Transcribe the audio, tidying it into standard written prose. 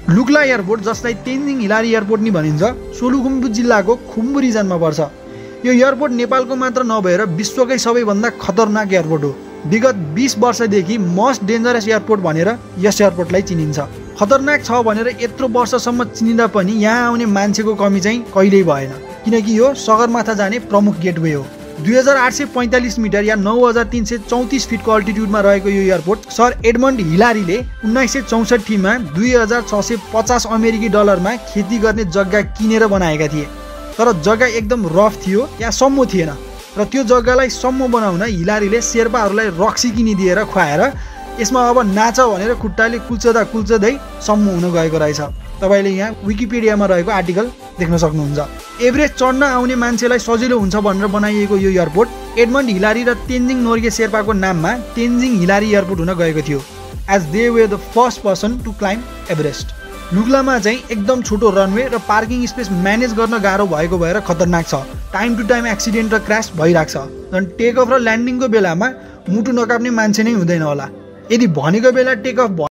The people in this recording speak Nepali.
लुक्ला एयरपोर्ट, जसलाई तेन्जिङ हिलारी एयरपोर्ट नि भनिन्छ, सोलुखुम्बु जिल्लाको खुम्बु रिजनमा पर्छ। यो एयरपोर्ट नेपालको मात्र नभएर विश्वकै सबैभन्दा खतरनाक एयरपोर्ट हो। विगत 20 वर्षदेखि मोस्ट डेन्जरस एयरपोर्ट भनेर यस एयरपोर्टलाई चिनिन्छ। खतरनाक छ भनेर यत्रो वर्षसम्म चिनिँदा पनि यहाँ आउने मान्छेको कमी चाहिँ कहिल्यै भएन, किनकि यो सगरमाथा जाने प्रमुख गेटवे हो। 2845 मिटर या 9334 फिटको अल्टिट्युडमा रहेको यो एयरपोर्ट सर एडमन्ड हिलारीले 1964 मा 2650 अमेरिकी डलरमा खेती गर्ने जग्गा किनेर बनाएका थिए। तर जग्गा एकदम रफ थियो या सम्मो थिएन, र त्यो जग्गालाई सम्मो बनाउन हिलारीले शेर्पाहरूलाई रक्सी किनिदिएर खुवाएर यसमा अब नाच भनेर खुट्टाले कुल्चदै सम्मो हुन गएको रहेछ। तपाईले यहाँ विकिपिडियामा रहेको आर्टिकल देख्न सक्नुहुन्छ। एभरेस्ट चढ्न आउने मान्छेलाई सजिलो हुन्छ भनेर बनाइएको यो एयरपोर्ट एडमन्ड हिलारी र तेन्जिङ नोर्गे शेर्पाको नाममा तेन्जिङ हिलारी एयरपोर्ट हुन गएको थियो, as they were the first person to climb Everest. लुक्लामा चाहिँ एकदम छोटो रनवे र पार्किङ स्पेस म्यानेज गर्न गाह्रो भएको भएर खतरनाक छ। टाइम टु टाइम एक्सिडेन्ट र क्रास भइरहेको छ। झन् टेक अफ र ल्यान्डिङको बेलामा मुटु नकाप्ने मान्छे नै हुँदैन होला। यदि भनेको बेला टेक अफ